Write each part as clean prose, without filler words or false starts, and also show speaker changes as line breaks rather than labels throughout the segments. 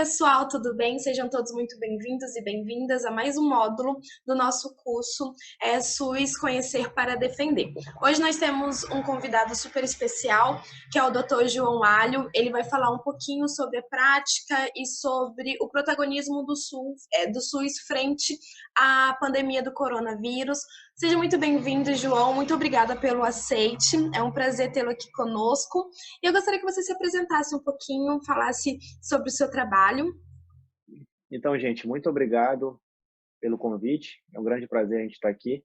pessoal, tudo bem? Sejam todos muito bem-vindos e bem-vindas a mais um módulo do nosso curso SUS Conhecer para Defender. Hoje nós temos um convidado super especial, que é o Dr. João Alho. Ele vai falar um pouquinho sobre a prática e sobre o protagonismo do SUS frente à pandemia do coronavírus. Seja muito bem-vindo, João. Muito obrigada pelo aceite. É um prazer tê-lo aqui conosco. E eu gostaria que você se apresentasse um pouquinho, falasse sobre o seu trabalho.
Então, gente, muito obrigado pelo convite. É um grande prazer a gente estar aqui.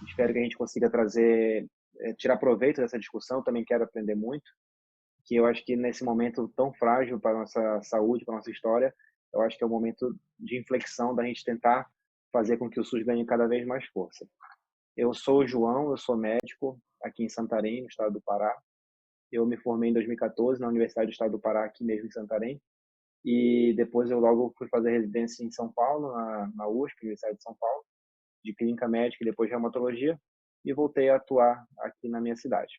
Espero que a gente consiga tirar proveito dessa discussão. Também quero aprender muito, que eu acho que nesse momento tão frágil para a nossa saúde, para a nossa história, eu acho que é um momento de inflexão da gente tentar fazer com que o SUS ganhe cada vez mais força. Eu sou o João, eu sou médico aqui em Santarém, no estado do Pará. Eu me formei em 2014 na Universidade do Estado do Pará, aqui mesmo em Santarém. E depois eu logo fui fazer residência em São Paulo, na USP, Universidade de São Paulo, de clínica médica e depois de reumatologia, e voltei a atuar aqui na minha cidade.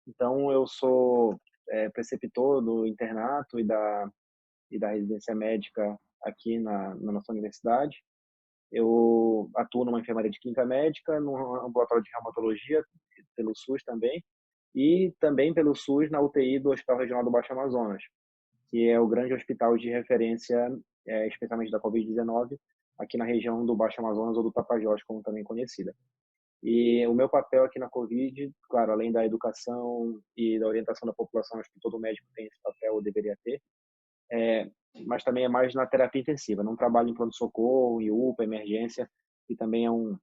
Então, eu sou preceptor do internato e da residência médica aqui na nossa universidade. Eu atuo numa enfermaria de clínica médica, no ambulatório de reumatologia, pelo SUS também, e também pelo SUS na UTI do Hospital Regional do Baixo Amazonas, que é o grande hospital de referência, especialmente da Covid-19, aqui na região do Baixo Amazonas ou do Tapajós, como também conhecida. E o meu papel aqui na Covid, claro, além da educação e da orientação da população, acho que todo médico tem esse papel, ou deveria ter, mas também é mais na terapia intensiva. Não trabalho em pronto-socorro, em UPA, emergência, que também é um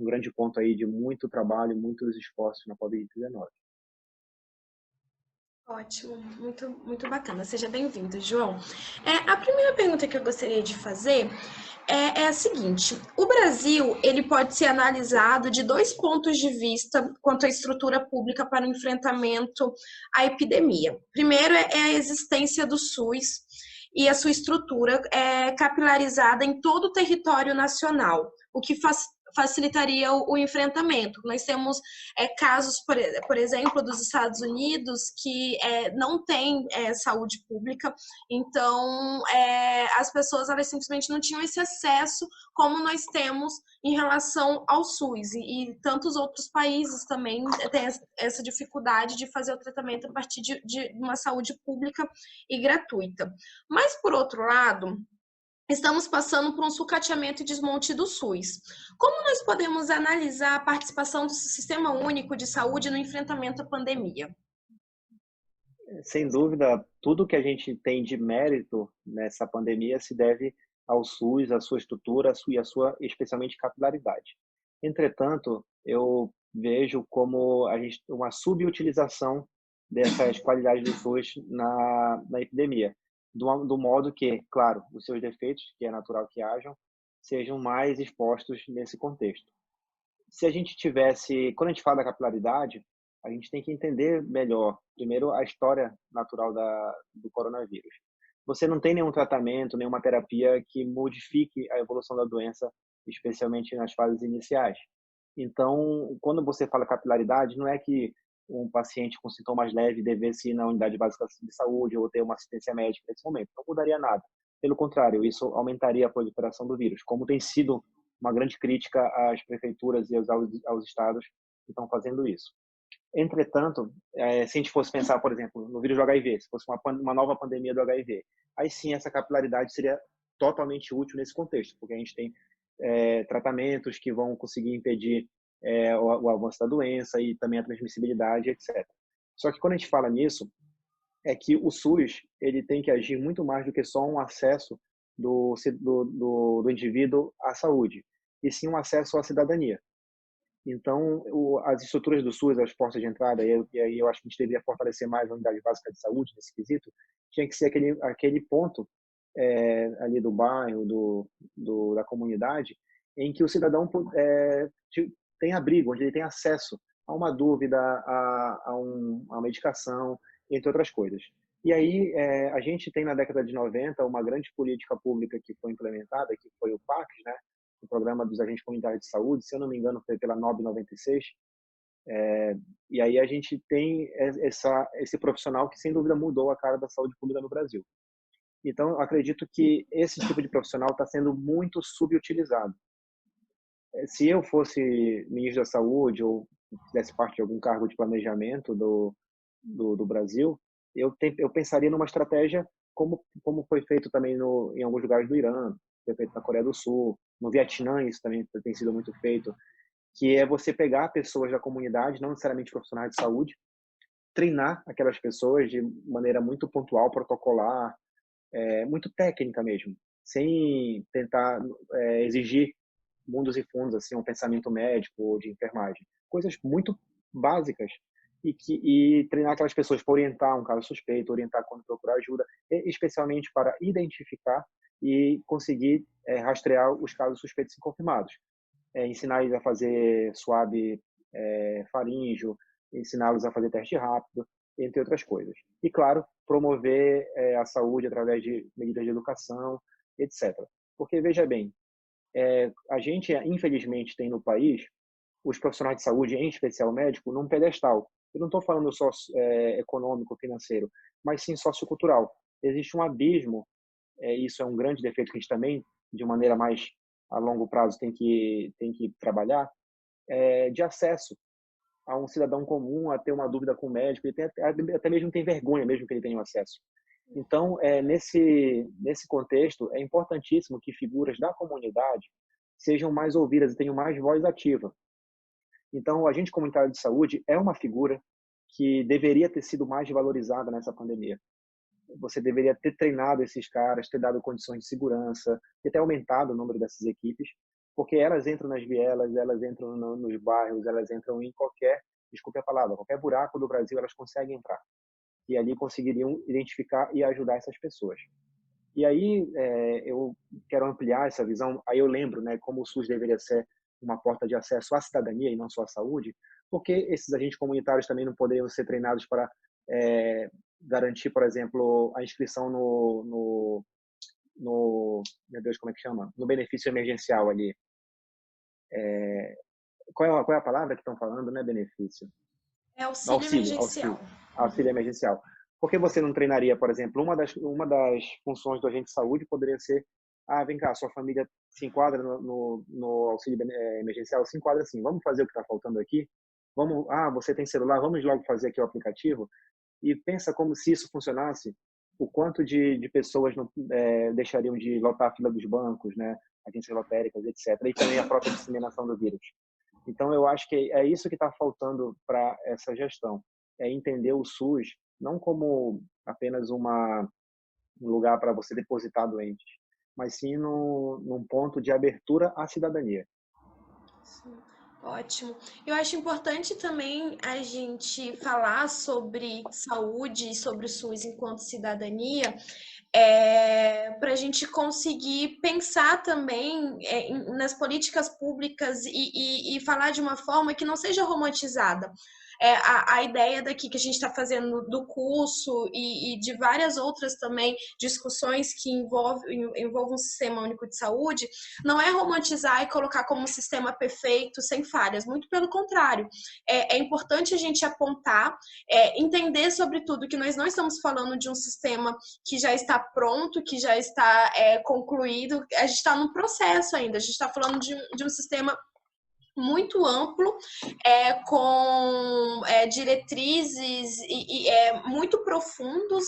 grande ponto aí de muito trabalho, muitos esforços na Covid-19.
Ótimo, muito, muito bacana. Seja bem-vindo, João. A primeira pergunta que eu gostaria de fazer é a seguinte: o Brasil ele pode ser analisado de dois pontos de vista quanto à estrutura pública para o enfrentamento à epidemia. Primeiro é a existência do SUS e a sua estrutura capilarizada em todo o território nacional, o que facilitaria o enfrentamento. Nós temos casos, por exemplo, dos Estados Unidos que não têm saúde pública, então as pessoas elas simplesmente não tinham esse acesso como nós temos em relação ao SUS, e tantos outros países também têm essa dificuldade de fazer o tratamento a partir de uma saúde pública e gratuita. Mas, por outro lado, estamos passando por um sucateamento e desmonte do SUS. Como nós podemos analisar a participação do Sistema Único de Saúde no enfrentamento à pandemia?
Sem dúvida, tudo que a gente tem de mérito nessa pandemia se deve ao SUS, à sua estrutura e à sua, especialmente, capilaridade. Entretanto, eu vejo como uma subutilização dessas qualidades do SUS na epidemia, do modo que, claro, os seus defeitos, que é natural que hajam, sejam mais expostos nesse contexto. Se a gente tivesse, quando a gente fala da capilaridade, a gente tem que entender melhor, primeiro, a história natural do coronavírus. Você não tem nenhum tratamento, nenhuma terapia que modifique a evolução da doença, especialmente nas fases iniciais. Então, quando você fala capilaridade, não é que um paciente com sintomas leves devesse ir na unidade básica de saúde ou ter uma assistência médica nesse momento. Não mudaria nada. Pelo contrário, isso aumentaria a proliferação do vírus, como tem sido uma grande crítica às prefeituras e aos estados que estão fazendo isso. Entretanto, se a gente fosse pensar, por exemplo, no vírus do HIV, se fosse uma nova pandemia do HIV, aí sim essa capilaridade seria totalmente útil nesse contexto, porque a gente tem tratamentos que vão conseguir impedir o avanço da doença e também a transmissibilidade, etc. Só que quando a gente fala nisso, é que o SUS ele tem que agir muito mais do que só um acesso do indivíduo à saúde, e sim um acesso à cidadania. Então, as estruturas do SUS, as portas de entrada, e aí eu acho que a gente deveria fortalecer mais a unidade básica de saúde nesse quesito, tinha que ser aquele ponto ali do bairro, da comunidade, em que o cidadão tem abrigo, onde ele tem acesso a uma dúvida, a uma medicação, entre outras coisas. E aí, a gente tem na década de 90 uma grande política pública que foi implementada, que foi o PACS, né? O Programa dos Agentes Comunitários de Saúde, se eu não me engano, foi pela NOB 96. E aí a gente tem esse profissional que, sem dúvida, mudou a cara da saúde pública no Brasil. Então, eu acredito que esse tipo de profissional está sendo muito subutilizado. Se eu fosse ministro da Saúde ou fizesse parte de algum cargo de planejamento do Brasil, eu pensaria numa estratégia como foi feito também em alguns lugares do Irã, foi feito na Coreia do Sul, no Vietnã isso também tem sido muito feito, que é você pegar pessoas da comunidade, não necessariamente profissionais de saúde, treinar aquelas pessoas de maneira muito pontual, protocolar, muito técnica mesmo, sem tentar exigir mundos e fundos, assim, um pensamento médico ou de enfermagem. Coisas muito básicas e treinar aquelas pessoas para orientar um caso suspeito, orientar quando procurar ajuda, especialmente para identificar e conseguir rastrear os casos suspeitos e confirmados. Ensinar eles a fazer swab faríngeo, ensiná-los a fazer teste rápido, entre outras coisas. E, claro, promover a saúde através de medidas de educação, etc. Porque, veja bem, a gente, infelizmente, tem no país os profissionais de saúde, em especial médico, num pedestal. Eu não estou falando só econômico, financeiro, mas sim sociocultural. Existe um abismo, isso é um grande defeito que a gente também, de maneira mais a longo prazo, tem que trabalhar, de acesso a um cidadão comum a ter uma dúvida com o médico, ele tem até mesmo tem vergonha, mesmo que ele tenha acesso. Então, nesse contexto, é importantíssimo que figuras da comunidade sejam mais ouvidas e tenham mais voz ativa. Então, o agente comunitário de saúde é uma figura que deveria ter sido mais valorizada nessa pandemia. Você deveria ter treinado esses caras, ter dado condições de segurança, ter aumentado o número dessas equipes, porque elas entram nas vielas, elas entram nos bairros, elas entram em qualquer, desculpe a palavra, qualquer buraco do Brasil, elas conseguem entrar. E ali conseguiriam identificar e ajudar essas pessoas. E aí eu quero ampliar essa visão. Aí eu lembro, né, como o SUS deveria ser uma porta de acesso à cidadania e não só à saúde, porque esses agentes comunitários também não poderiam ser treinados para garantir, por exemplo, a inscrição meu Deus, como é que chama? No benefício emergencial ali. Qual é a palavra que estão falando, né? Benefício.
É auxílio
Auxílio,
emergencial.
auxílio, auxílio emergencial. Por que você não treinaria, por exemplo, uma das funções do agente de saúde poderia ser, vem cá, sua família se enquadra no auxílio emergencial, se enquadra assim, vamos fazer o que está faltando aqui? Você tem celular, vamos logo fazer aqui o aplicativo? E pensa como se isso funcionasse, o quanto de pessoas não deixariam de lotar a fila dos bancos, né, agências lotéricas, etc. E também a própria disseminação do vírus. Então, eu acho que é isso que está faltando para essa gestão, é entender o SUS não como apenas um lugar para você depositar doentes, mas sim num ponto de abertura à cidadania.
Sim, ótimo. Eu acho importante também a gente falar sobre saúde e sobre o SUS enquanto cidadania, para a gente conseguir pensar também nas políticas públicas e falar de uma forma que não seja romantizada. A ideia daqui que a gente está fazendo do curso e de várias outras também discussões que envolvem um sistema único de saúde, não é romantizar e colocar como um sistema perfeito, sem falhas, muito pelo contrário. É importante a gente apontar, entender, sobretudo, que nós não estamos falando de um sistema que já está pronto, que já está concluído, a gente está no processo ainda, a gente está falando de um sistema muito amplo, com diretrizes muito profundos,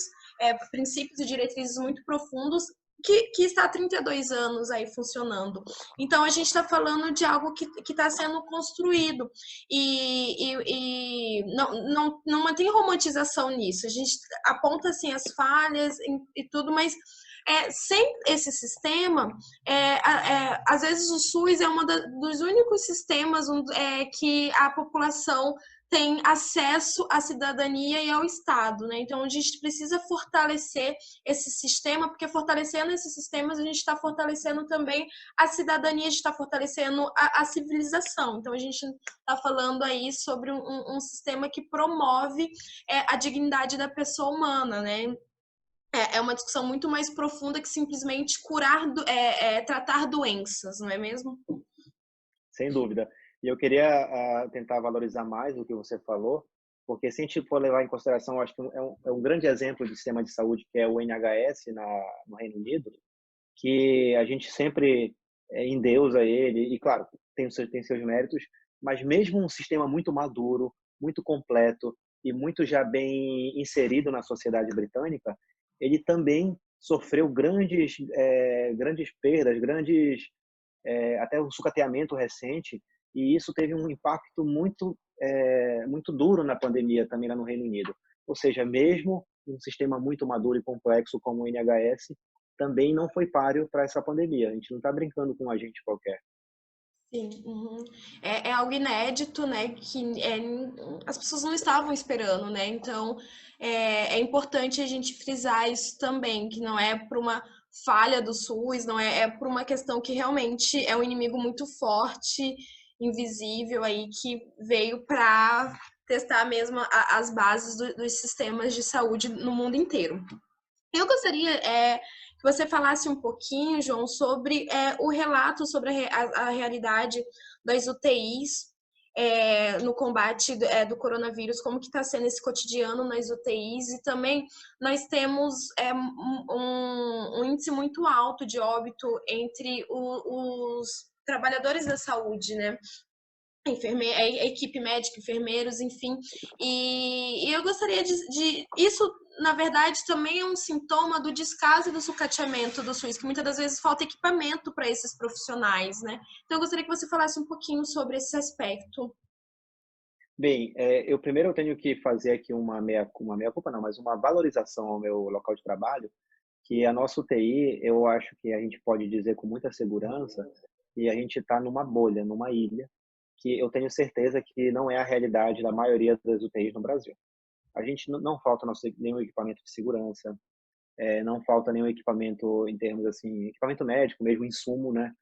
princípios e diretrizes muito profundos, que está há 32 anos aí funcionando. Então, a gente está falando de algo que está sendo construído e não mantém romantização nisso. A gente aponta assim, as falhas e tudo, mas sem esse sistema, às vezes o SUS é um dos únicos sistemas que a população tem acesso à cidadania e ao Estado, né? Então, a gente precisa fortalecer esse sistema, porque fortalecendo esses sistemas, a gente está fortalecendo também a cidadania, a gente está fortalecendo a civilização. Então, a gente está falando aí sobre um sistema que promove a dignidade da pessoa humana, né? É uma discussão muito mais profunda que simplesmente tratar doenças, não é mesmo?
Sem dúvida. E eu queria tentar valorizar mais o que você falou, Porque se a gente for levar em consideração, eu acho que é um grande exemplo de sistema de saúde, que é o NHS no Reino Unido, que a gente sempre endeusa ele, e claro, tem seus méritos, mas mesmo um sistema muito maduro, muito completo e muito já bem inserido na sociedade britânica, ele também sofreu grandes perdas, até um sucateamento recente, e isso teve um impacto muito duro na pandemia também lá no Reino Unido. Ou seja, mesmo um sistema muito maduro e complexo como o NHS, também não foi páreo para essa pandemia. A gente não está brincando com um agente qualquer.
Sim, uhum. É algo inédito, né? Que as pessoas não estavam esperando, né? Então é importante a gente frisar isso também, que não é por uma falha do SUS, não é por uma questão que realmente é um inimigo muito forte, invisível aí, que veio para testar mesmo as bases dos sistemas de saúde no mundo inteiro. Eu gostaria que você falasse um pouquinho, João, sobre o relato sobre a realidade das UTIs no combate do coronavírus, como que está sendo esse cotidiano nas UTIs, e também nós temos um índice muito alto de óbito entre os trabalhadores da saúde, né? A equipe médica, enfermeiros, enfim. E eu gostaria isso, na verdade, também é um sintoma do descaso e do sucateamento do SUS, que muitas das vezes falta equipamento para esses profissionais, né? Então, eu gostaria que você falasse um pouquinho sobre esse aspecto.
Bem, eu tenho que fazer aqui uma meia culpa não, mas uma valorização ao meu local de trabalho, que a nossa UTI, eu acho que a gente pode dizer com muita segurança, que a gente está numa bolha, numa ilha, que eu tenho certeza que não é a realidade da maioria das UTIs no Brasil. A gente não falta nenhum equipamento de segurança, não falta nenhum equipamento em termos assim, equipamento médico, mesmo insumo, né?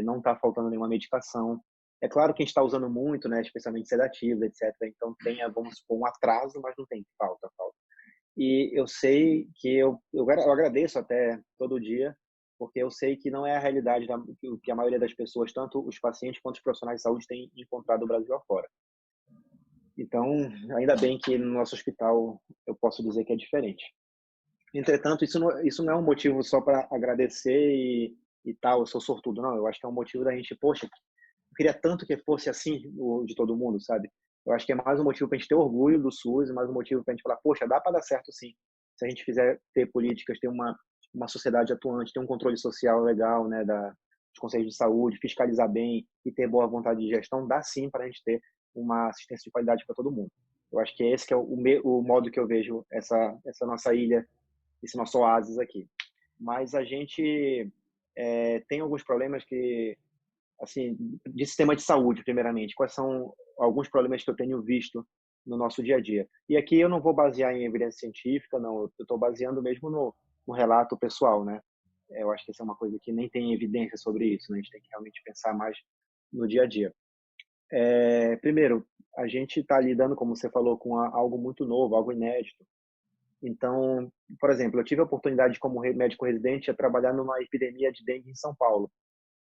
Não está faltando nenhuma medicação. É claro que a gente está usando muito, né? Especialmente sedativos, etc. Então tem, vamos supor, um atraso, mas não tem falta. E eu sei que eu agradeço até todo dia, porque eu sei que não é a realidade que a maioria das pessoas, tanto os pacientes quanto os profissionais de saúde, têm encontrado no Brasil afora. Então, ainda bem que no nosso hospital eu posso dizer que é diferente. Entretanto, isso não é um motivo só para agradecer e tal, eu sou sortudo, não. Eu acho que é um motivo da gente, poxa, eu queria tanto que fosse assim de todo mundo, sabe? Eu acho que é mais um motivo para a gente ter orgulho do SUS, mais um motivo para a gente falar, poxa, dá para dar certo sim. Se a gente fizer ter políticas, ter uma sociedade atuante, ter um controle social legal, né, dos conselhos de saúde, fiscalizar bem e ter boa vontade de gestão, dá sim para a gente ter uma assistência de qualidade para todo mundo. Eu acho que é esse que é o modo que eu vejo essa nossa ilha, esse nosso oásis aqui. Mas a gente tem alguns problemas que, assim, de sistema de saúde, primeiramente. Quais são alguns problemas que eu tenho visto no nosso dia a dia? E aqui eu não vou basear em evidência científica, não. Eu estou baseando mesmo no relato pessoal, né? Eu acho que essa é uma coisa que nem tem evidência sobre isso, né? A gente tem que realmente pensar mais no dia a dia. Primeiro, a gente está lidando, como você falou, com algo muito novo, algo inédito. Então, por exemplo, eu tive a oportunidade como médico residente a trabalhar numa epidemia de dengue em São Paulo.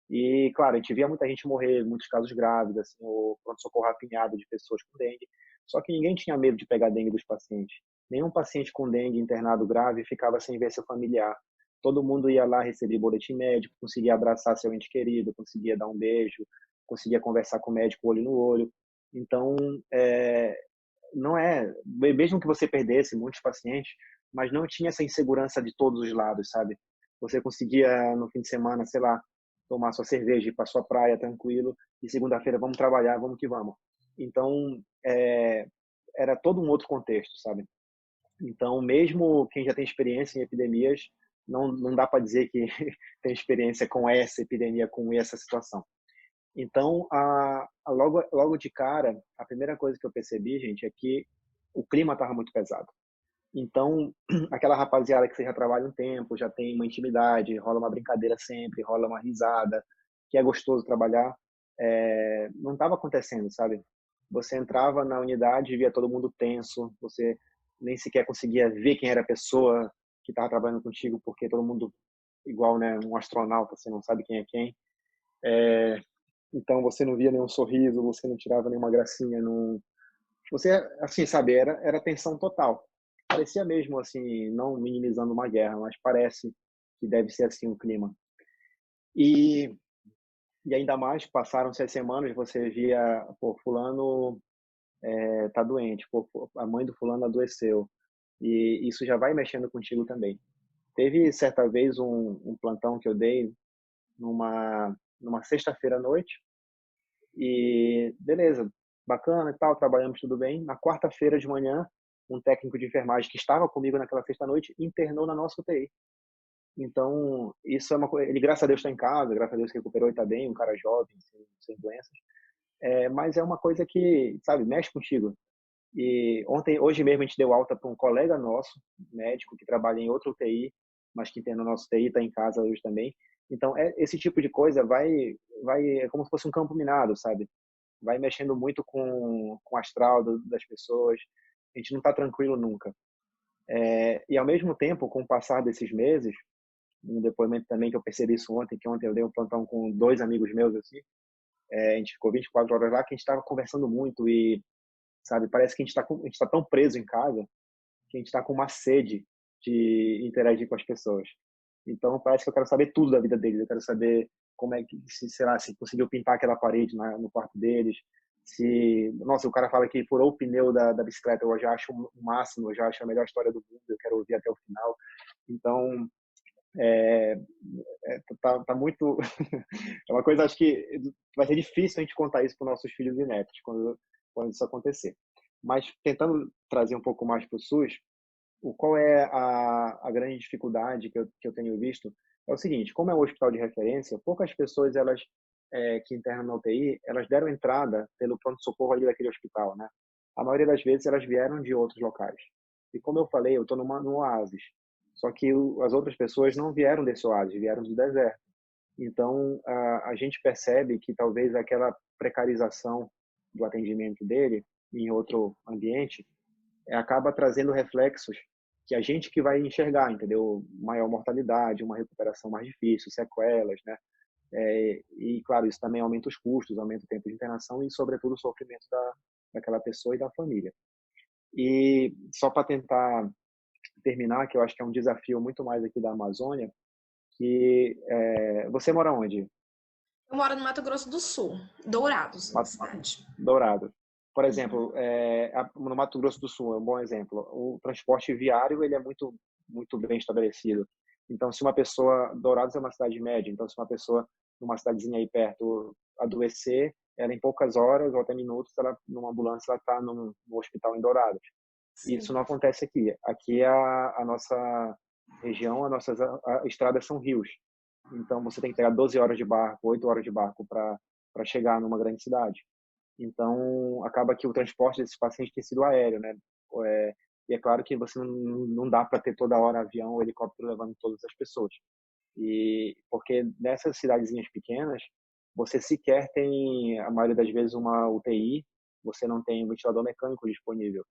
E, claro, a gente via muita gente morrer, muitos casos graves, assim, o pronto-socorro apinhado de pessoas com dengue. Só que ninguém tinha medo de pegar dengue dos pacientes. Nenhum paciente com dengue internado grave ficava sem ver seu familiar. Todo mundo ia lá receber boletim médico, conseguia abraçar seu ente querido, conseguia dar um beijo, conseguia conversar com o médico olho no olho. Então, não é, mesmo que você perdesse muitos pacientes, mas não tinha essa insegurança de todos os lados, sabe? Você conseguia no fim de semana, sei lá, tomar sua cerveja, ir para sua praia tranquilo, e segunda-feira vamos trabalhar, vamos que vamos. Então, era todo um outro contexto, sabe? Então, mesmo quem já tem experiência em epidemias, não dá para dizer que tem experiência com essa epidemia, com essa situação. Então, logo de cara, a primeira coisa que eu percebi, gente, é que o clima estava muito pesado. Então, aquela rapaziada que você já trabalha um tempo, já tem uma intimidade, rola uma brincadeira sempre, rola uma risada, que é gostoso trabalhar, não estava acontecendo, sabe? Você entrava na unidade e via todo mundo tenso, você nem sequer conseguia ver quem era a pessoa que estava trabalhando contigo, porque todo mundo igual, né, um astronauta, você não sabe quem é quem. Então você não via nenhum sorriso, você não tirava nenhuma gracinha, não, você, assim, sabe, era tensão total. Parecia mesmo, assim, não minimizando uma guerra, mas parece que deve ser assim o clima. E, e ainda mais, passaram-se as semanas, você via, pô, fulano tá doente, pô, a mãe do fulano adoeceu. E isso já vai mexendo contigo também. Teve certa vez um plantão que eu dei numa sexta-feira à noite, e beleza, bacana e tal, trabalhamos tudo bem. Na quarta-feira de manhã, um técnico de enfermagem que estava comigo naquela sexta-noite internou na nossa UTI. Então, isso é uma coisa. Ele, graças a Deus, está em casa, graças a Deus, recuperou e está bem, um cara jovem, sem doenças. Mas é uma coisa que, sabe, mexe contigo. E hoje mesmo, a gente deu alta para um colega nosso, médico, que trabalha em outra UTI, mas que internou na nossa UTI, está em casa hoje também. Então, esse tipo de coisa é como se fosse um campo minado, sabe? Vai mexendo muito com o astral das pessoas. A gente não está tranquilo nunca. E ao mesmo tempo, com o passar desses meses, um depoimento também que eu percebi isso ontem, que ontem eu dei um plantão com dois amigos meus, assim, a gente ficou 24 horas lá, que a gente estava conversando muito e, sabe, parece que a gente tá tão preso em casa que a gente está com uma sede de interagir com as pessoas. Então, parece que eu quero saber tudo da vida deles, eu quero saber como é que, se, sei lá, se conseguiu pintar aquela parede no quarto deles, se, nossa, o cara fala que furou o pneu da bicicleta, eu já acho o máximo, eu já acho a melhor história do mundo, eu quero ouvir até o final. Então, é, tá muito. É uma coisa, acho que vai ser difícil a gente contar isso para os nossos filhos e netos quando isso acontecer. Mas tentando trazer um pouco mais para o SUS, qual é a grande dificuldade que eu tenho visto? É o seguinte: como é um hospital de referência, poucas pessoas que internam na UTI, elas deram entrada pelo pronto-socorro ali daquele hospital, né? A maioria das vezes elas vieram de outros locais. E como eu falei, eu estou num oásis. Só que as outras pessoas não vieram desse oásis, vieram do deserto. Então, a gente percebe que talvez aquela precarização do atendimento dele em outro ambiente acaba trazendo reflexos que a gente que vai enxergar, entendeu? Maior mortalidade, uma recuperação mais difícil, sequelas, né? E, claro, isso também aumenta os custos, aumenta o tempo de internação e, sobretudo, o sofrimento daquela pessoa e da família. E só para tentar terminar, que eu acho que é um desafio muito mais aqui da Amazônia, que você mora onde?
Eu moro no Mato Grosso do Sul, Dourados, na cidade.
Dourado. Por
Uhum.
exemplo, no Mato Grosso do Sul é um bom exemplo. O transporte viário ele é muito bem estabelecido. Então, se uma pessoa, Dourados é uma cidade média, então se uma pessoa numa cidadezinha aí perto adoecer, ela em poucas horas ou até minutos, ela numa ambulância, ela está no hospital em Dourados. Isso
Sim.
não acontece aqui. Aqui a nossa região, nossas estradas são rios. Então você tem que pegar 12 horas de barco, 8 horas de barco para chegar numa grande cidade. Então, acaba que o transporte desses pacientes tem sido aéreo, né? É, e é claro que você não dá para ter toda hora avião ou helicóptero levando todas as pessoas. E porque nessas cidadezinhas pequenas, você sequer tem, a maioria das vezes, uma UTI, você não tem um ventilador mecânico disponível.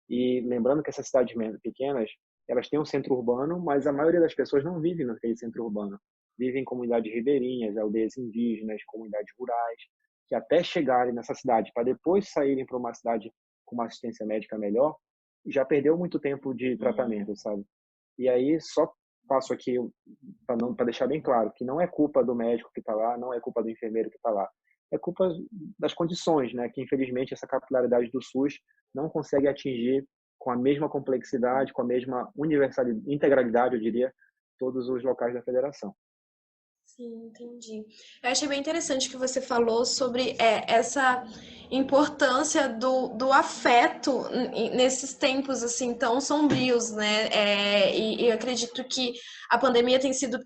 E lembrando que essas cidades pequenas, elas têm um centro urbano, mas a maioria das pessoas não vive naquele centro urbano. Vivem em comunidades ribeirinhas, aldeias indígenas, comunidades rurais, que até chegarem nessa cidade, para depois saírem para uma cidade com uma assistência médica melhor, já perdeu muito tempo de
Uhum.
tratamento, sabe? E aí só passo aqui para deixar bem claro que não é culpa do médico que está lá, não é culpa do enfermeiro que está lá, é culpa das condições, né? Que infelizmente essa capilaridade do SUS não consegue atingir com a mesma complexidade, com a mesma universalidade, integralidade, eu diria, todos os locais da federação.
Sim, entendi. Eu achei bem interessante que você falou sobre essa importância do afeto nesses tempos assim tão sombrios, né? E eu acredito que a pandemia tem sido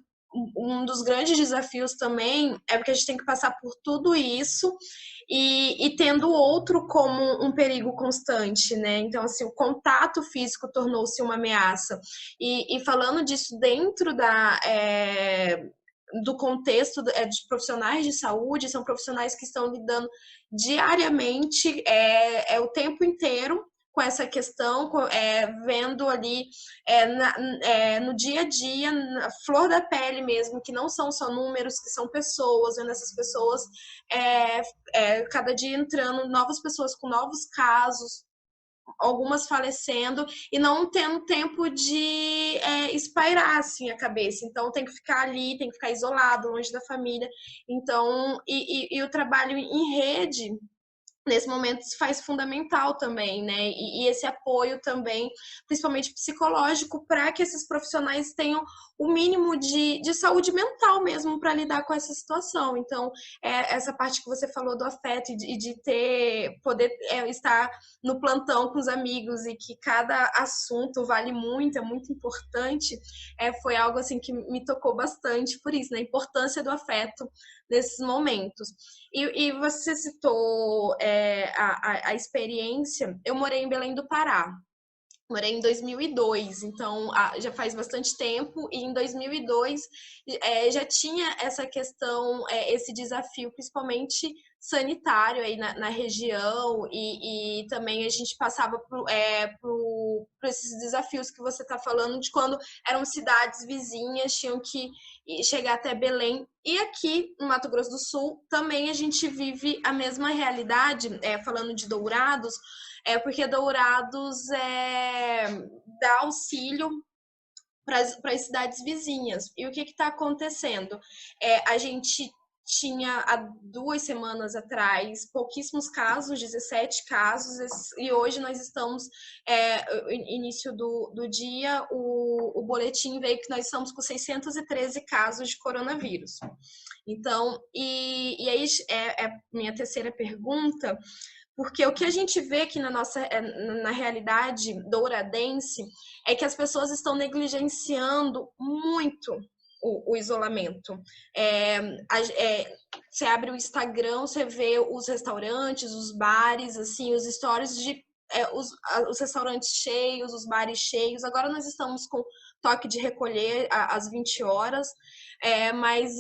um dos grandes desafios também, é porque a gente tem que passar por tudo isso e tendo o outro como um perigo constante, né? Então, assim, o contato físico tornou-se uma ameaça. E falando disso dentro do contexto de profissionais de saúde, são profissionais que estão lidando diariamente, o tempo inteiro com essa questão, vendo ali no dia a dia, na flor da pele mesmo, que não são só números, que são pessoas, vendo essas pessoas cada dia entrando novas pessoas com novos casos, algumas falecendo e não tendo tempo de espairar assim a cabeça. Então tem que ficar ali, tem que ficar isolado, longe da família. Então, e o trabalho em rede nesse momento se faz fundamental também, né? E esse apoio também, principalmente psicológico, para que esses profissionais tenham o mínimo de saúde mental mesmo para lidar com essa situação. Então, essa parte que você falou do afeto e de ter, poder estar no plantão com os amigos e que cada assunto vale muito, é muito importante, foi algo assim que me tocou bastante por isso, né? A importância do afeto nesses momentos. E você citou a experiência. Eu morei em Belém do Pará. Morei em 2002, então já faz bastante tempo. E em 2002 já tinha essa questão, esse desafio, principalmente sanitário aí na região. E também a gente passava por esses desafios que você está falando, de quando eram cidades vizinhas, tinham que chegar até Belém. E aqui no Mato Grosso do Sul também a gente vive a mesma realidade, falando de Dourados, porque Dourados dá auxílio para as cidades vizinhas. E o que está acontecendo? A gente tinha há 2 semanas atrás pouquíssimos casos, 17 casos, e hoje nós estamos, início do dia, o boletim veio que nós estamos com 613 casos de coronavírus. Então, e aí minha terceira pergunta, porque o que a gente vê aqui na realidade douradense é que as pessoas estão negligenciando muito o isolamento. Você abre o Instagram, você vê os restaurantes, os bares, assim, os stories de os restaurantes cheios, os bares cheios. Agora nós estamos com toque de recolher às 20 horas. Mas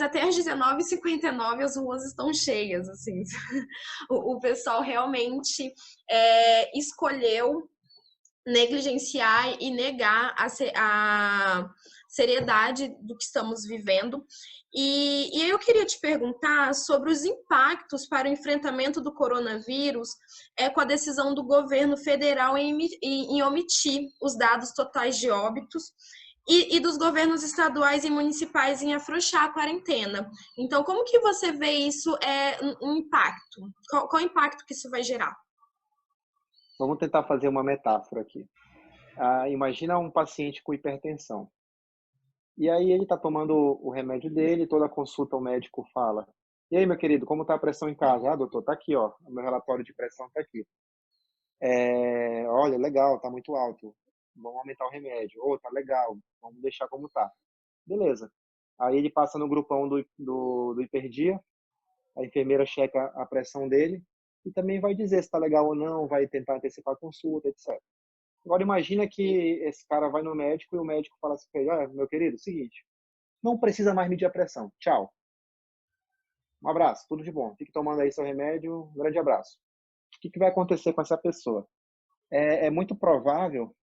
até às 19h59 as ruas estão cheias, assim. O pessoal realmente escolheu negligenciar e negar a seriedade do que estamos vivendo. E eu queria te perguntar sobre os impactos para o enfrentamento do coronavírus com a decisão do governo federal em omitir os dados totais de óbitos e dos governos estaduais e municipais em afrouxar a quarentena. Então, como que você vê isso, um impacto? Qual o impacto que isso vai gerar?
Vamos tentar fazer uma metáfora aqui. Imagina um paciente com hipertensão. E aí ele está tomando o remédio dele, toda consulta o médico fala: e aí, meu querido, como está a pressão em casa? Ah, doutor, está aqui, ó, o meu relatório de pressão está aqui. Olha, legal, está muito alto, vamos aumentar o remédio. Ou tá legal, vamos deixar como está. Beleza. Aí ele passa no grupão do hiperdia, a enfermeira checa a pressão dele e também vai dizer se está legal ou não, vai tentar antecipar a consulta, etc. Agora imagina que esse cara vai no médico e o médico fala assim: olha, meu querido, seguinte, não precisa mais medir a pressão, tchau. Um abraço, tudo de bom. Fique tomando aí seu remédio, um grande abraço. O que vai acontecer com essa pessoa? É muito provável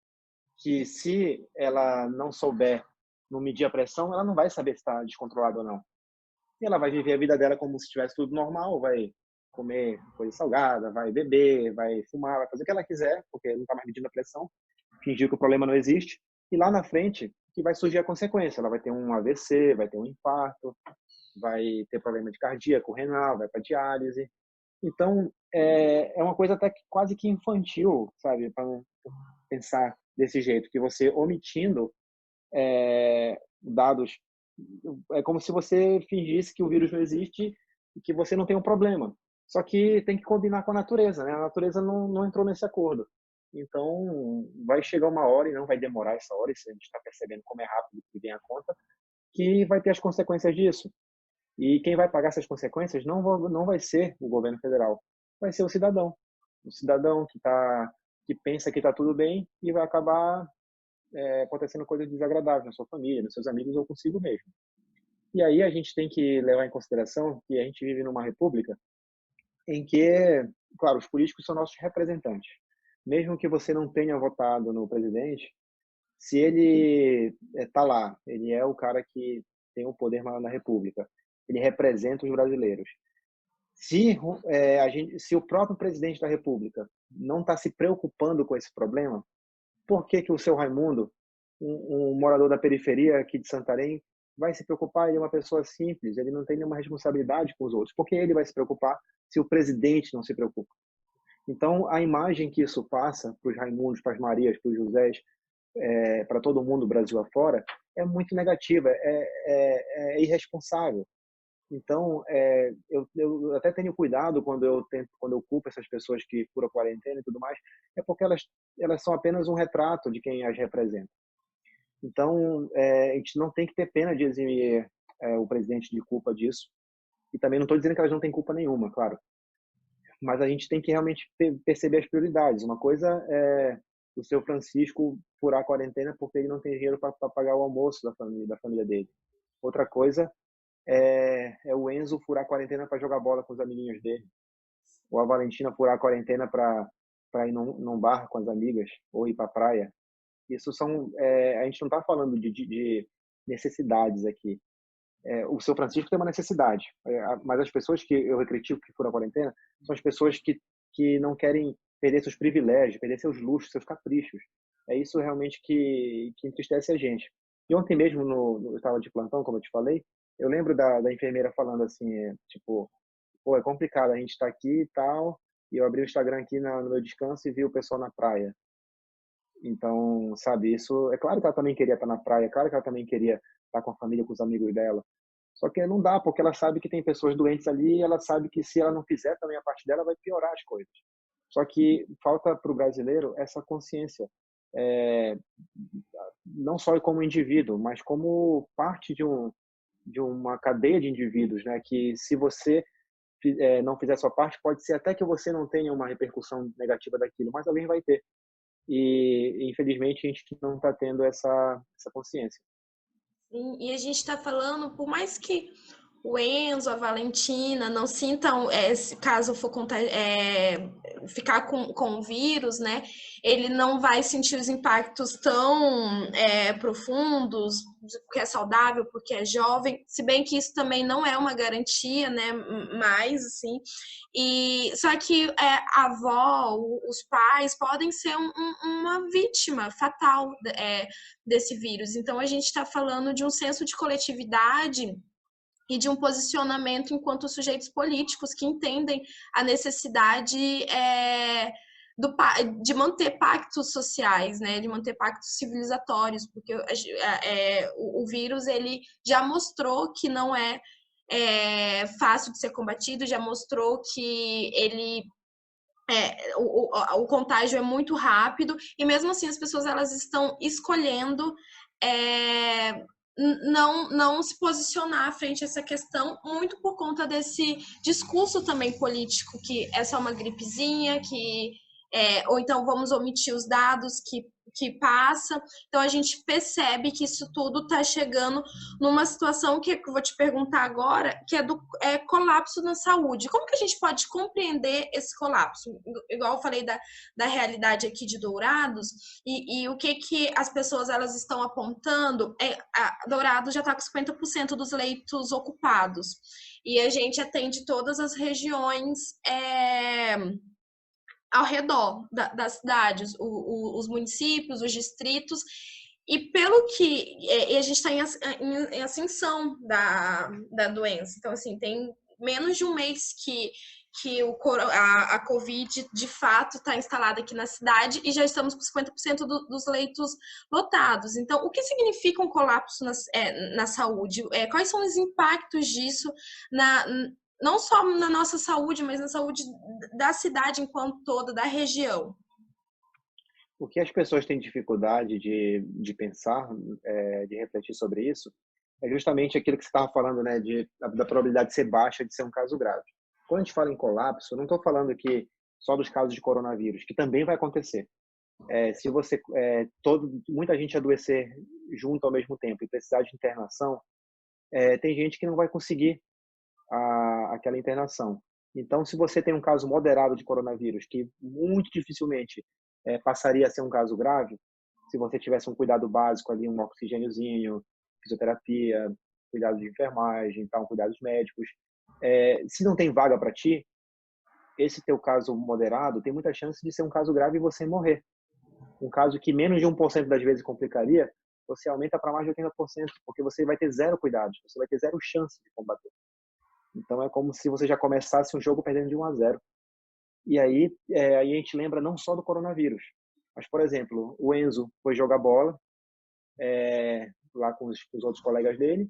que, se ela não souber não medir a pressão, ela não vai saber se está descontrolada ou não. E ela vai viver a vida dela como se estivesse tudo normal, vai comer coisa salgada, vai beber, vai fumar, vai fazer o que ela quiser, porque não está mais medindo a pressão, fingir que o problema não existe. E lá na frente, que vai surgir a consequência. Ela vai ter um AVC, vai ter um infarto, vai ter problema de cardíaco, renal, vai para diálise. Então, é uma coisa até que quase que infantil, sabe, para pensar desse jeito, que você omitindo dados, é como se você fingisse que o vírus não existe e que você não tem um problema. Só que tem que combinar com a natureza, né? A natureza não entrou nesse acordo. Então, vai chegar uma hora, e não vai demorar essa hora, isso a gente está percebendo como é rápido que vem a conta, que vai ter as consequências disso. E quem vai pagar essas consequências não vai ser o governo federal, vai ser o cidadão. O cidadão que pensa que está tudo bem e vai acabar acontecendo coisas desagradáveis na sua família, nos seus amigos ou consigo mesmo. E aí a gente tem que levar em consideração que a gente vive numa república em que, claro, os políticos são nossos representantes. Mesmo que você não tenha votado no presidente, se ele está lá, ele é o cara que tem o poder maior na república, ele representa os brasileiros. Se o próprio presidente da República não está se preocupando com esse problema, por que que o seu Raimundo, um morador da periferia aqui de Santarém, vai se preocupar? Ele é uma pessoa simples, ele não tem nenhuma responsabilidade com os outros. Por que ele vai se preocupar se o presidente não se preocupa? Então, a imagem que isso passa para os Raimundos, para as Marias, para os Josés, para todo mundo, Brasil afora, é muito negativa, é irresponsável. Então, eu até tenho cuidado quando eu culpo essas pessoas que furam a quarentena e tudo mais, é porque elas são apenas um retrato de quem as representa. Então, a gente não tem que ter pena de eximir o presidente de culpa disso. E também não estou dizendo que elas não têm culpa nenhuma, claro. Mas a gente tem que realmente perceber as prioridades. Uma coisa é o seu Francisco furar a quarentena porque ele não tem dinheiro para pagar o almoço da família dele. Outra coisa é o Enzo furar a quarentena para jogar bola com os amiguinhos dele. Ou a Valentina furar a quarentena para ir num bar com as amigas ou ir para a praia. Isso a gente não está falando de necessidades aqui. O seu Francisco tem uma necessidade, mas as pessoas que eu critico que furam a quarentena são as pessoas que não querem perder seus privilégios, perder seus luxos, seus caprichos. É isso realmente que entristece a gente. E ontem mesmo, eu estava de plantão, como eu te falei, eu lembro da enfermeira falando assim, tipo, pô, é complicado, a gente está aqui e tal, e eu abri o Instagram aqui no meu descanso e vi o pessoal na praia. Então, sabe, isso, é claro que ela também queria estar na praia, é claro que ela também queria estar com a família, com os amigos dela. Só que não dá, porque ela sabe que tem pessoas doentes ali e ela sabe que se ela não fizer também a parte dela, vai piorar as coisas. Só que falta para o brasileiro essa consciência, é, não só como indivíduo, mas como parte de uma cadeia de indivíduos, né? Que se você não fizer a sua parte, pode ser até que você não tenha uma repercussão negativa daquilo, mas alguém vai ter. E infelizmente a gente não está tendo essa consciência.
Sim, e a gente está falando, por mais que o Enzo, a Valentina não sintam, se caso for ficar com o vírus, né? Ele não vai sentir os impactos tão profundos, porque é saudável, porque é jovem, se bem que isso também não é uma garantia, né? Mais assim. E só que a avó, os pais podem ser uma vítima fatal desse vírus. Então a gente está falando de um senso de coletividade e de um posicionamento enquanto sujeitos políticos que entendem a necessidade de manter pactos sociais, né, de manter pactos civilizatórios, porque o vírus ele já mostrou que não é fácil de ser combatido, já mostrou que ele o contágio é muito rápido e mesmo assim as pessoas elas estão escolhendo não se posicionar frente a essa questão, muito por conta desse discurso também político, que é só uma gripezinha, ou então vamos omitir os dados que passa. Então a gente percebe que isso tudo está chegando numa situação que eu vou te perguntar agora, que é do colapso na saúde. Como que a gente pode compreender esse colapso? Igual eu falei da realidade aqui de Dourados, e o que as pessoas elas estão apontando, Dourados já está com 50% dos leitos ocupados, e a gente atende todas as regiões ao redor das cidades, os municípios, os distritos, e pelo que a gente está em ascensão da doença. Então, assim, tem menos de um mês que a Covid de fato está instalada aqui na cidade e já estamos com 50% dos leitos lotados. Então, o que significa um colapso na saúde? Quais são os impactos disso não só na nossa saúde, mas na saúde da cidade enquanto toda, da região?
O que as pessoas têm dificuldade de pensar, de refletir sobre isso, é justamente aquilo que você estava falando, né, da probabilidade de ser baixa de ser um caso grave. Quando a gente fala em colapso, eu não estou falando que só dos casos de coronavírus, que também vai acontecer. Se muita gente adoecer junto ao mesmo tempo e precisar de internação, tem gente que não vai conseguir aquela internação. Então, se você tem um caso moderado de coronavírus, que muito dificilmente passaria a ser um caso grave, se você tivesse um cuidado básico ali, um oxigêniozinho, fisioterapia, cuidados de enfermagem, então, cuidados médicos, Se não tem vaga para ti, esse teu caso moderado tem muita chance de ser um caso grave e você morrer. Um caso que menos de 1% das vezes complicaria, você aumenta para mais de 80%, porque você vai ter zero cuidados, você vai ter zero chance de combater. Então é como se você já começasse um jogo perdendo de 1-0. E aí a gente lembra não só do coronavírus, mas, por exemplo, o Enzo foi jogar bola lá com os outros colegas dele,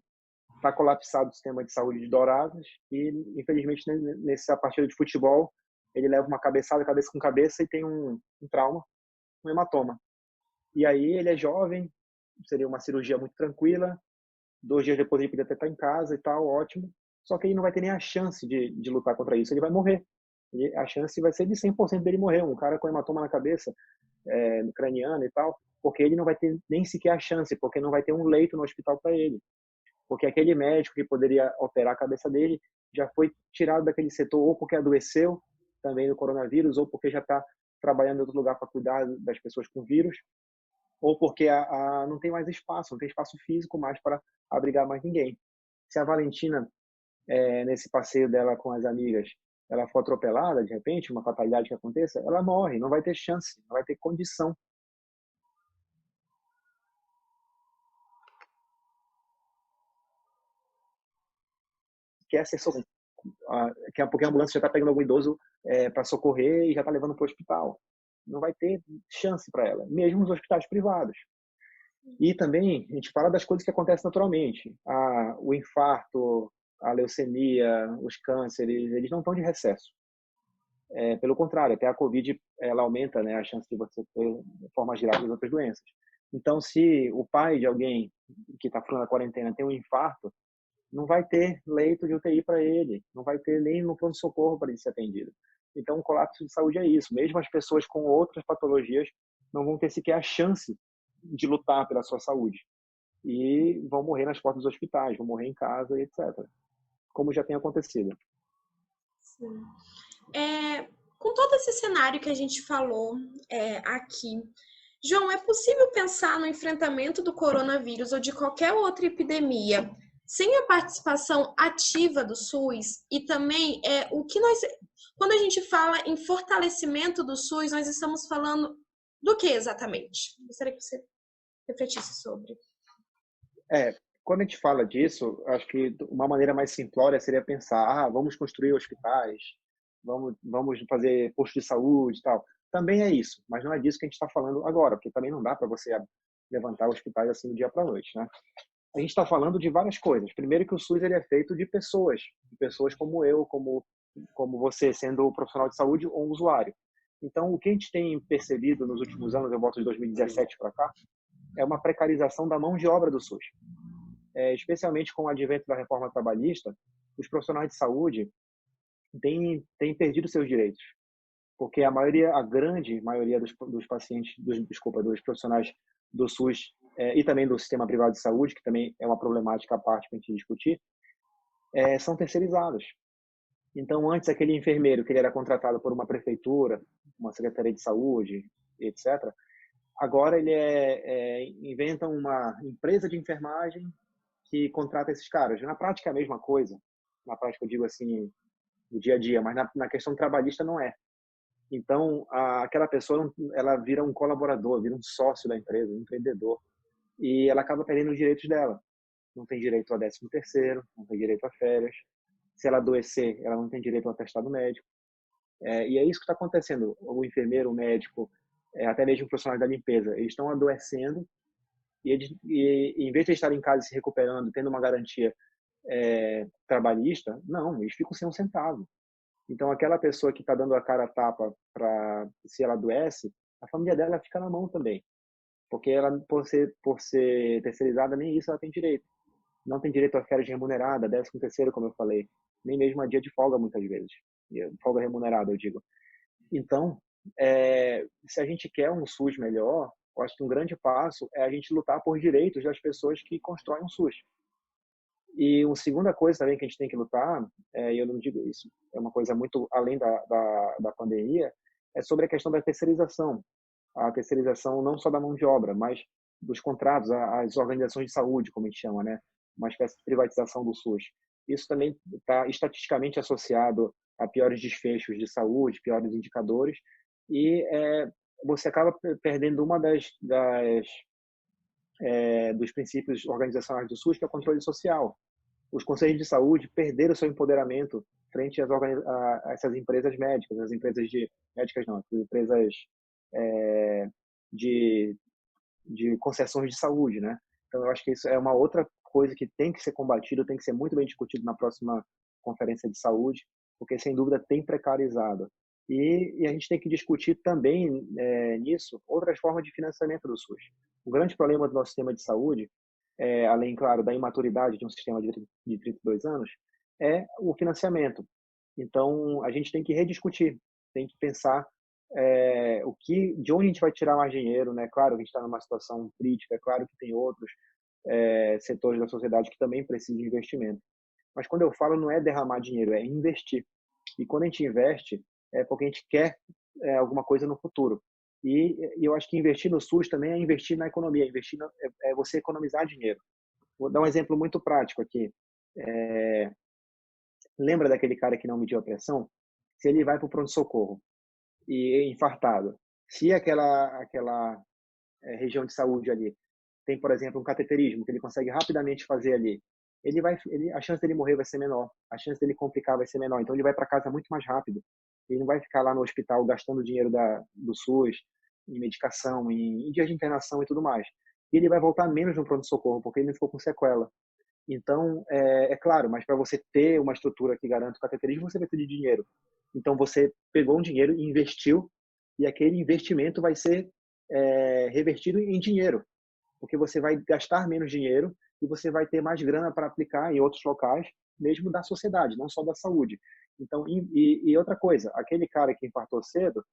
está colapsado o sistema de saúde de Dourados e, infelizmente, nessa partida de futebol, ele leva uma cabeçada, cabeça com cabeça, e tem um trauma, um hematoma. E aí ele é jovem, seria uma cirurgia muito tranquila, 2 dias depois ele podia até estar em casa e tal, ótimo, só que ele não vai ter nem a chance de lutar contra isso, ele vai morrer. A chance vai ser de 100% dele morrer, um cara com hematoma na cabeça, craniano e tal, porque ele não vai ter nem sequer a chance, porque não vai ter um leito no hospital para ele. Porque aquele médico que poderia operar a cabeça dele já foi tirado daquele setor, ou porque adoeceu também do coronavírus, ou porque já está trabalhando em outro lugar para cuidar das pessoas com vírus, ou porque não tem mais espaço, não tem espaço físico mais para abrigar mais ninguém. Se a Valentina, nesse passeio dela com as amigas, ela for atropelada, de repente, uma fatalidade que aconteça, ela morre, não vai ter chance, não vai ter condição. Quer ser socorrido, porque a ambulância já está pegando algum idoso para socorrer e já está levando para o hospital. Não vai ter chance para ela, mesmo nos hospitais privados. E também a gente fala das coisas que acontecem naturalmente. O infarto, a leucemia, os cânceres, eles não estão de recesso. Pelo contrário, até a Covid ela aumenta, né, a chance de você ter formas graves de outras doenças. Então, se o pai de alguém que está fazendo a quarentena tem um infarto, não vai ter leito de UTI para ele, não vai ter nem no pronto-socorro para ele ser atendido. Então, o colapso de saúde é isso. Mesmo as pessoas com outras patologias não vão ter sequer a chance de lutar pela sua saúde. E vão morrer nas portas dos hospitais, vão morrer em casa, etc. Como já tem acontecido.
Sim. Com todo esse cenário que a gente falou aqui, João, é possível pensar no enfrentamento do coronavírus ou de qualquer outra epidemia sem a participação ativa do SUS? E também, quando a gente fala em fortalecimento do SUS, nós estamos falando do que exatamente? Gostaria que você refletisse sobre.
Quando a gente fala disso, acho que uma maneira mais simplória seria pensar, vamos construir hospitais, vamos fazer posto de saúde e tal. Também é isso, mas não é disso que a gente está falando agora, porque também não dá para você levantar hospitais assim do dia para a noite, né? A gente está falando de várias coisas. Primeiro que o SUS ele é feito de pessoas como eu, como você, sendo profissional de saúde ou um usuário. Então, o que a gente tem percebido nos últimos anos, eu boto de 2017 para cá, é uma precarização da mão de obra do SUS. Especialmente com o advento da reforma trabalhista, os profissionais de saúde têm perdido seus direitos, porque a grande maioria dos pacientes, dos profissionais do SUS e também do sistema privado de saúde, que também é uma problemática à parte para a gente discutir, são terceirizados. Então, antes, aquele enfermeiro que ele era contratado por uma prefeitura, uma secretaria de saúde, etc., agora ele inventa uma empresa de enfermagem que contrata esses caras. Na prática é a mesma coisa. Na prática eu digo assim, no dia a dia, mas na questão trabalhista não é. Então, aquela pessoa, ela vira um colaborador, vira um sócio da empresa, um empreendedor. E ela acaba perdendo os direitos dela. Não tem direito a 13º, não tem direito a férias. Se ela adoecer, ela não tem direito ao atestado médico. E é isso que está acontecendo. O enfermeiro, o médico, até mesmo o profissional da limpeza, eles estão adoecendo e em vez de estarem em casa se recuperando, tendo uma garantia trabalhista, não, eles ficam sem um centavo. Então, aquela pessoa que está dando a cara a tapa para se ela adoece, a família dela fica na mão também. Porque ela, por ser terceirizada, nem isso ela tem direito. Não tem direito a férias remunerada, 13º, como eu falei. Nem mesmo a dia de folga, muitas vezes. Folga remunerada, eu digo. Então, se a gente quer um SUS melhor, eu acho que um grande passo é a gente lutar por direitos das pessoas que constroem um SUS. E uma segunda coisa também que a gente tem que lutar, e eu não digo isso, é uma coisa muito além da pandemia, é sobre a questão da terceirização. A terceirização não só da mão de obra, mas dos contratos, as organizações de saúde, como a gente chama, né? Uma espécie de privatização do SUS. isso também está estatisticamente associado a piores desfechos de saúde, piores indicadores, e você acaba perdendo uma dos princípios organizacionais do SUS, que é o controle social. Os conselhos de saúde perderam seu empoderamento frente a essas empresas médicas, as empresas médicas não, as empresas é, de, de concessões de saúde, né? Então, eu acho que isso é uma outra coisa que tem que ser combatido, tem que ser muito bem discutido na próxima conferência de saúde, porque, sem dúvida, tem precarizado. E a gente tem que discutir também nisso outras formas de financiamento do SUS. O grande problema do nosso sistema de saúde, além, claro, da imaturidade de um sistema de 32 anos, é o financiamento. Então, a gente tem que rediscutir, tem que pensar de onde a gente vai tirar mais dinheiro, né? Claro que a gente está numa situação crítica, é claro que tem outros setores da sociedade que também precisam de investimento. Mas quando eu falo, não é derramar dinheiro, é investir. E quando a gente investe, é porque a gente quer alguma coisa no futuro. E eu acho que investir no SUS também é investir na economia, é você economizar dinheiro. Vou dar um exemplo muito prático aqui. Lembra daquele cara que não mediu a pressão? Se ele vai para o pronto-socorro e é infartado, se aquela região de saúde ali tem, por exemplo, um cateterismo que ele consegue rapidamente fazer ali, a chance dele morrer vai ser menor, a chance dele complicar vai ser menor. Então ele vai para casa muito mais rápido. Ele não vai ficar lá no hospital gastando dinheiro do SUS em medicação, em dias de internação e tudo mais. E ele vai voltar menos no pronto-socorro, porque ele não ficou com sequela. Então, é claro, mas para você ter uma estrutura que garanta o cateterismo, você vai ter de dinheiro. Então, você pegou um dinheiro e investiu, e aquele investimento vai ser revertido em dinheiro, porque você vai gastar menos dinheiro e você vai ter mais grana para aplicar em outros locais, mesmo da sociedade, não só da saúde. Então, e outra coisa, aquele cara que infartou cedo,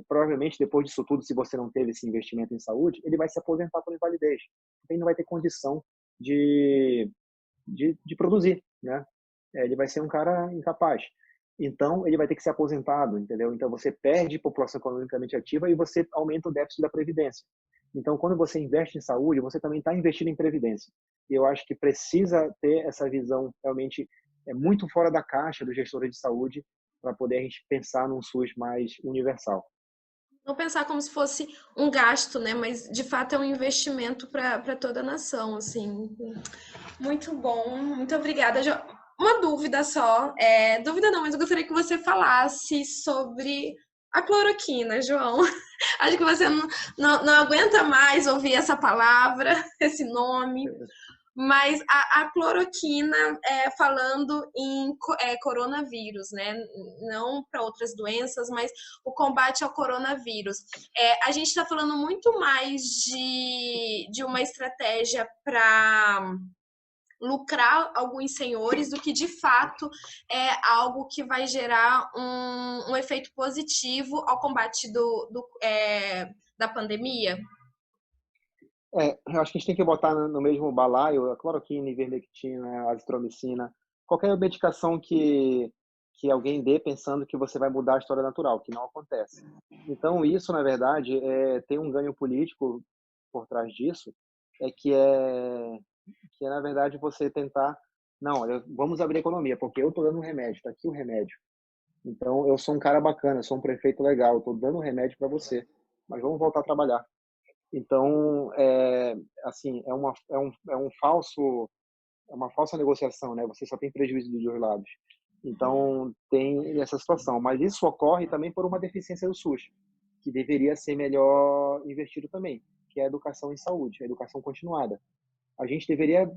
provavelmente depois disso tudo, se você não teve esse investimento em saúde, ele vai se aposentar por invalidez. Ele não vai ter condição de produzir, né? Ele vai ser um cara incapaz. Então, ele vai ter que ser aposentado, entendeu? Então, você perde população economicamente ativa e você aumenta o déficit da Previdência. Então, quando você investe em saúde, você também está investindo em Previdência. E eu acho que precisa ter essa visão realmente muito fora da caixa dos gestores de saúde para poder a gente pensar num SUS mais universal.
Não pensar como se fosse um gasto, né? Mas de fato é um investimento para toda a nação, assim. Muito bom, muito obrigada. Uma dúvida só, dúvida não, mas eu gostaria que você falasse sobre a cloroquina, João. Acho que você não aguenta mais ouvir essa palavra, esse nome. Mas a cloroquina, falando em coronavírus, né? Não para outras doenças, mas o combate ao coronavírus. A gente está falando muito mais de uma estratégia para lucrar alguns senhores do que de fato é algo que vai gerar um efeito positivo ao combate da pandemia?
Eu acho que a gente tem que botar no mesmo balaio a cloroquina, ivermectina, a azitromicina, qualquer medicação que alguém dê pensando que você vai mudar a história natural, que não acontece. Então, isso, na verdade, tem um ganho político por trás disso, que é, na verdade, você tentar, não, olha, vamos abrir a economia, porque eu estou dando um remédio, está aqui o remédio. Então, eu sou um cara bacana, sou um prefeito legal, estou dando um remédio para você, mas vamos voltar a trabalhar. Então, assim, é uma falsa negociação, né? Você só tem prejuízo dos dois lados. Então, tem essa situação. Mas isso ocorre também por uma deficiência do SUS, que deveria ser melhor investido também, que é a educação em saúde, a educação continuada. A gente deveria,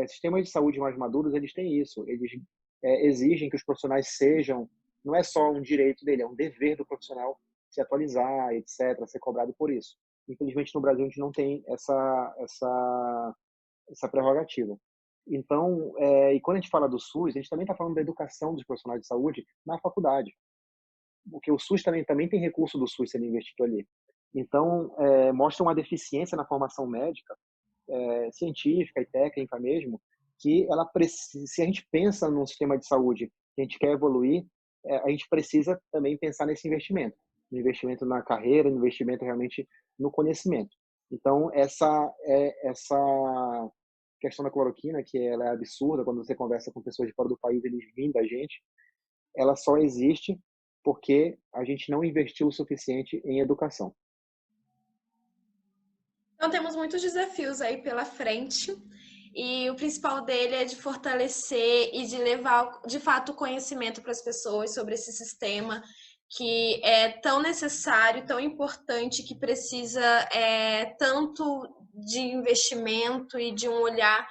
sistemas de saúde mais maduros, eles têm isso. Eles exigem que os profissionais sejam, não é só um direito dele, é um dever do profissional se atualizar, etc., ser cobrado por isso. Infelizmente, no Brasil, a gente não tem essa prerrogativa. Então, e quando a gente fala do SUS, a gente também está falando da educação dos profissionais de saúde na faculdade, porque o SUS também tem recurso do SUS sendo investido ali. Então, mostra uma deficiência na formação médica, científica e técnica mesmo, que ela precisa, se a gente pensa num sistema de saúde que a gente quer evoluir, a gente precisa também pensar nesse investimento, no investimento na carreira, no investimento realmente no conhecimento. Então, essa questão da cloroquina, que ela é absurda, quando você conversa com pessoas de fora do país, eles riem da gente, ela só existe porque a gente não investiu o suficiente em educação.
Então, temos muitos desafios aí pela frente. E o principal dele é de fortalecer e de levar, de fato, o conhecimento para as pessoas sobre esse sistema que é tão necessário, tão importante, que precisa tanto de investimento e de um olhar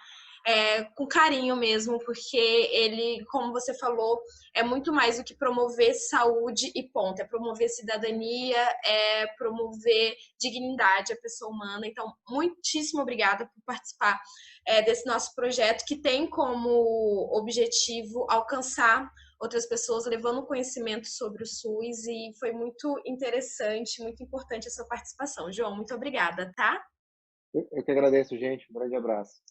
com carinho mesmo, porque ele, como você falou, é muito mais do que promover saúde e ponto, é promover cidadania, é promover dignidade à pessoa humana. Então, muitíssimo obrigada por participar desse nosso projeto, que tem como objetivo alcançar outras pessoas, levando conhecimento sobre o SUS, e foi muito interessante, muito importante a sua participação. João, muito obrigada, tá?
Eu que agradeço, gente. Um grande abraço.